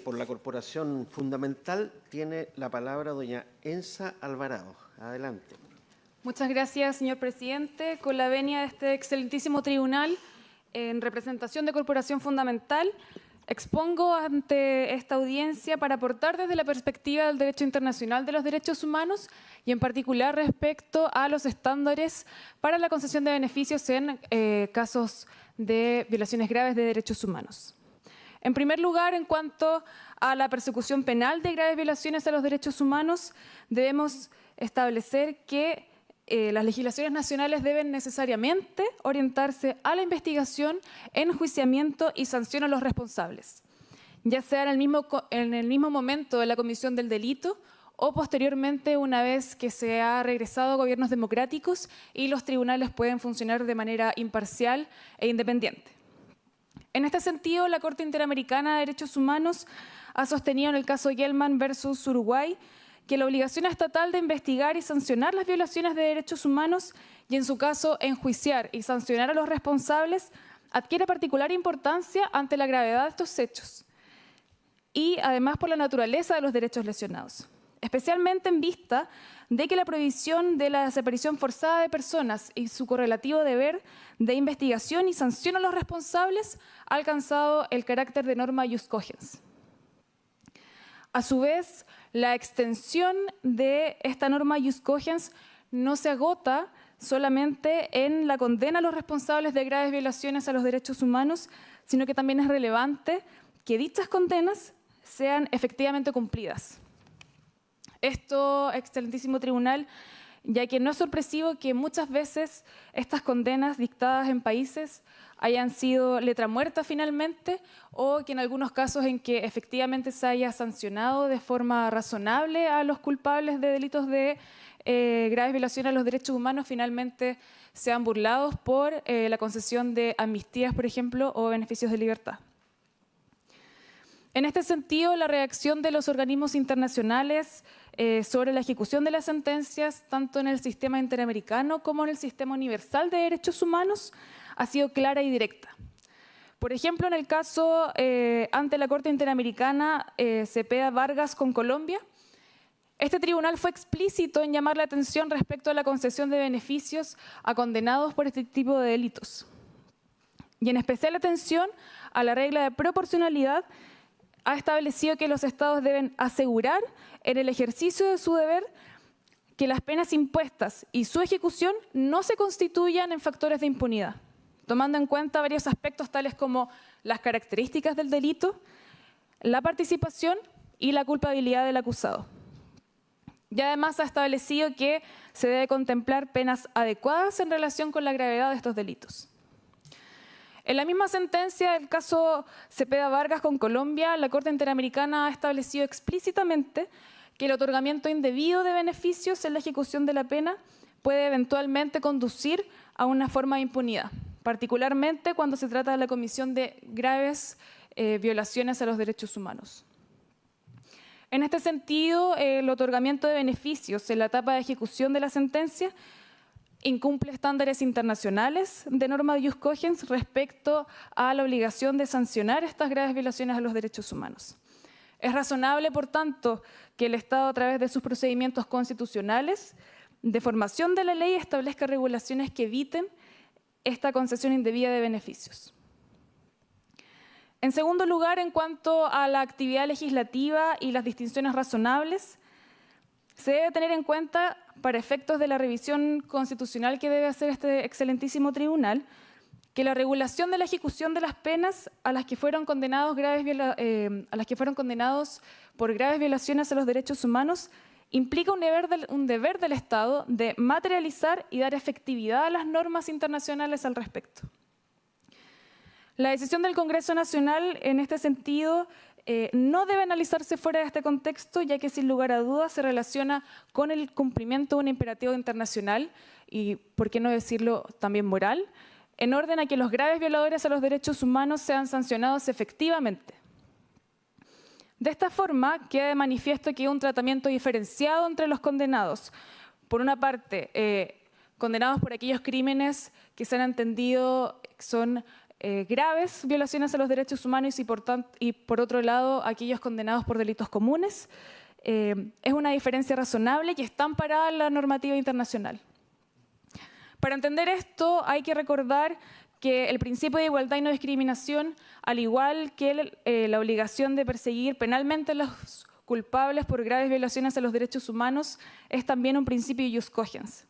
Por la Corporación Fundamental tiene la palabra doña Ensa Alvarado. Adelante. Muchas gracias, señor presidente. Con la venia de este excelentísimo tribunal, en representación de Corporación Fundamental, expongo ante esta audiencia para aportar desde la perspectiva del derecho internacional de los derechos humanos y en particular respecto a los estándares para la concesión de beneficios en casos de violaciones graves de derechos humanos. En primer lugar, en cuanto a la persecución penal de graves violaciones a los derechos humanos, debemos establecer que las legislaciones nacionales deben necesariamente orientarse a la investigación, enjuiciamiento y sanción a los responsables, ya sea en el mismo momento de la comisión del delito o posteriormente una vez que se ha regresado a gobiernos democráticos y los tribunales pueden funcionar de manera imparcial e independiente. En este sentido, la Corte Interamericana de Derechos Humanos ha sostenido en el caso Gelman versus Uruguay que la obligación estatal de investigar y sancionar las violaciones de derechos humanos y, en su caso, enjuiciar y sancionar a los responsables adquiere particular importancia ante la gravedad de estos hechos y, además, por la naturaleza de los derechos lesionados, especialmente en vista de que la prohibición de la desaparición forzada de personas y su correlativo deber de investigación y sanción a los responsables ha alcanzado el carácter de norma ius cogens. A su vez, la extensión de esta norma ius cogens no se agota solamente en la condena a los responsables de graves violaciones a los derechos humanos, sino que también es relevante que dichas condenas sean efectivamente cumplidas. Esto, excelentísimo tribunal, ya que no es sorpresivo que muchas veces estas condenas dictadas en países hayan sido letra muerta finalmente o que en algunos casos en que efectivamente se haya sancionado de forma razonable a los culpables de delitos de graves violaciones a los derechos humanos finalmente sean burlados por la concesión de amnistías, por ejemplo, o beneficios de libertad. En este sentido, la reacción de los organismos internacionales sobre la ejecución de las sentencias, tanto en el sistema interamericano como en el sistema universal de derechos humanos, ha sido clara y directa. Por ejemplo, en el caso ante la Corte Interamericana Cepeda Vargas con Colombia, este tribunal fue explícito en llamar la atención respecto a la concesión de beneficios a condenados por este tipo de delitos. Y en especial atención a la regla de proporcionalidad, ha establecido que los estados deben asegurar en el ejercicio de su deber que las penas impuestas y su ejecución no se constituyan en factores de impunidad, tomando en cuenta varios aspectos tales como las características del delito, la participación y la culpabilidad del acusado. Y además ha establecido que se debe contemplar penas adecuadas en relación con la gravedad de estos delitos. En la misma sentencia del caso Cepeda Vargas con Colombia, la Corte Interamericana ha establecido explícitamente que el otorgamiento indebido de beneficios en la ejecución de la pena puede eventualmente conducir a una forma de impunidad, particularmente cuando se trata de la comisión de graves violaciones a los derechos humanos. En este sentido, el otorgamiento de beneficios en la etapa de ejecución de la sentencia incumple estándares internacionales de norma ius cogens respecto a la obligación de sancionar estas graves violaciones a los derechos humanos. Es razonable, por tanto, que el Estado, a través de sus procedimientos constitucionales de formación de la ley, establezca regulaciones que eviten esta concesión indebida de beneficios. En segundo lugar, en cuanto a la actividad legislativa y las distinciones razonables, se debe tener en cuenta, para efectos de la revisión constitucional que debe hacer este excelentísimo tribunal, que la regulación de la ejecución de las penas a las que fueron condenados por graves violaciones a los derechos humanos implica un deber del Estado de materializar y dar efectividad a las normas internacionales al respecto. La decisión del Congreso Nacional en este sentido no debe analizarse fuera de este contexto, ya que sin lugar a dudas se relaciona con el cumplimiento de un imperativo internacional y, por qué no decirlo, también moral, en orden a que los graves violadores a los derechos humanos sean sancionados efectivamente. De esta forma, queda de manifiesto que hay un tratamiento diferenciado entre los condenados. Por una parte, condenados por aquellos crímenes que se han entendido son graves violaciones a los derechos humanos y por otro lado aquellos condenados por delitos comunes. Es una diferencia razonable y está amparada en la normativa internacional. Para entender esto hay que recordar que el principio de igualdad y no discriminación, al igual que la obligación de perseguir penalmente a los culpables por graves violaciones a los derechos humanos, es también un principio ius cogens.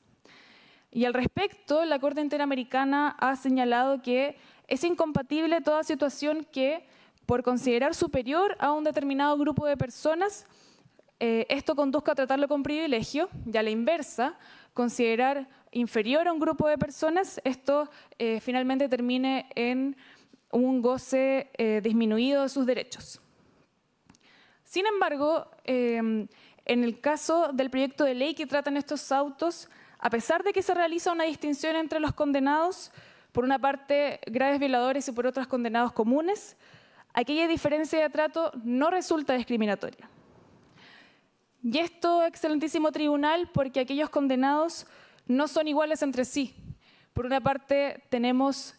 Y al respecto, la Corte Interamericana ha señalado que es incompatible toda situación que, por considerar superior a un determinado grupo de personas, esto conduzca a tratarlo con privilegio, y a la inversa, considerar inferior a un grupo de personas, esto finalmente termine en un goce disminuido de sus derechos. Sin embargo, en el caso del proyecto de ley que tratan estos autos, a pesar de que se realiza una distinción entre los condenados, por una parte graves violadores y por otras condenados comunes, aquella diferencia de trato no resulta discriminatoria. Y esto, excelentísimo tribunal, porque aquellos condenados no son iguales entre sí. Por una parte tenemos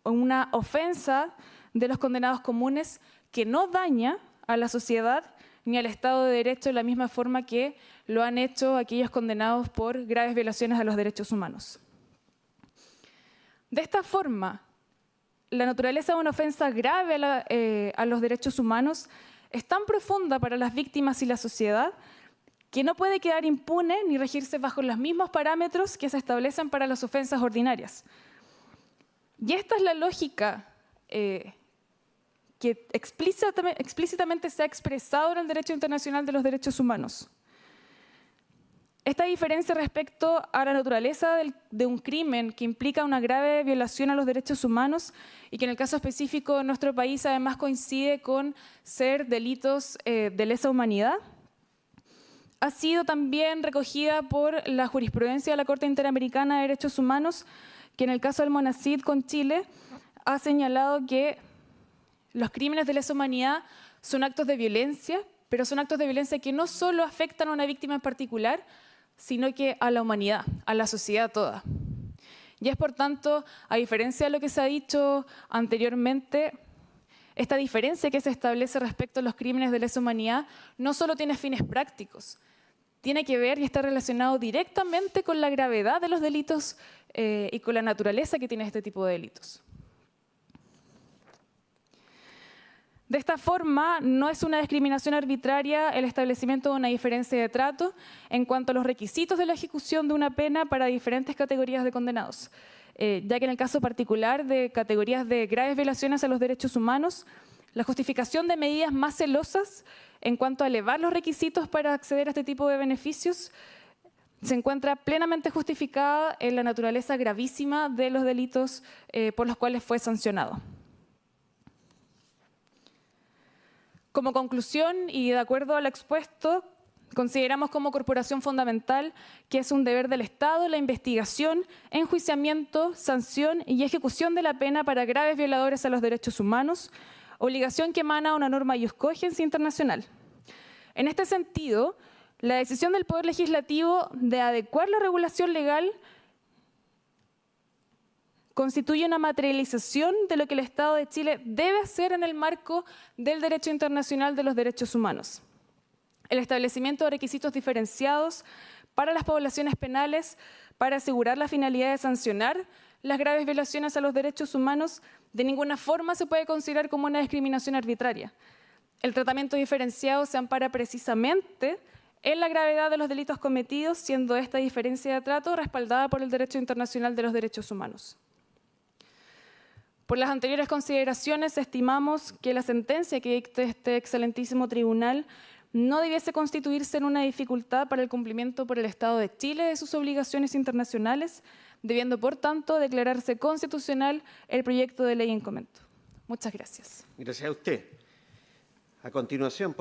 una ofensa de los condenados comunes que no daña a la sociedad ni al Estado de Derecho de la misma forma que lo han hecho aquellos condenados por graves violaciones a los derechos humanos. De esta forma, la naturaleza de una ofensa grave a los derechos humanos es tan profunda para las víctimas y la sociedad que no puede quedar impune ni regirse bajo los mismos parámetros que se establecen para las ofensas ordinarias. Y esta es la lógica que explícitamente se ha expresado en el derecho internacional de los derechos humanos. Esta diferencia respecto a la naturaleza de un crimen que implica una grave violación a los derechos humanos y que en el caso específico de nuestro país además coincide con ser delitos de lesa humanidad, ha sido también recogida por la jurisprudencia de la Corte Interamericana de Derechos Humanos, que en el caso del Monacid con Chile ha señalado que los crímenes de lesa humanidad son actos de violencia, pero son actos de violencia que no solo afectan a una víctima en particular, sino que a la humanidad, a la sociedad toda. Y es por tanto, a diferencia de lo que se ha dicho anteriormente, esta diferencia que se establece respecto a los crímenes de lesa humanidad no solo tiene fines prácticos, tiene que ver y está relacionado directamente con la gravedad de los delitos y con la naturaleza que tiene este tipo de delitos. De esta forma, no es una discriminación arbitraria el establecimiento de una diferencia de trato en cuanto a los requisitos de la ejecución de una pena para diferentes categorías de condenados, ya que en el caso particular de categorías de graves violaciones a los derechos humanos, la justificación de medidas más celosas en cuanto a elevar los requisitos para acceder a este tipo de beneficios se encuentra plenamente justificada en la naturaleza gravísima de los delitos por los cuales fue sancionado. Como conclusión y de acuerdo al expuesto, consideramos como corporación fundamental que es un deber del Estado la investigación, enjuiciamiento, sanción y ejecución de la pena para graves violadores a los derechos humanos, obligación que emana una norma ius cogens internacional. En este sentido, la decisión del Poder Legislativo de adecuar la regulación legal constituye una materialización de lo que el Estado de Chile debe hacer en el marco del derecho internacional de los derechos humanos. El establecimiento de requisitos diferenciados para las poblaciones penales para asegurar la finalidad de sancionar las graves violaciones a los derechos humanos de ninguna forma se puede considerar como una discriminación arbitraria. El tratamiento diferenciado se ampara precisamente en la gravedad de los delitos cometidos, siendo esta diferencia de trato respaldada por el derecho internacional de los derechos humanos. Por las anteriores consideraciones, estimamos que la sentencia que dicte este excelentísimo tribunal no debiese constituirse en una dificultad para el cumplimiento por el Estado de Chile de sus obligaciones internacionales, debiendo, por tanto, declararse constitucional el proyecto de ley en comento. Muchas gracias. Gracias a usted. A continuación, por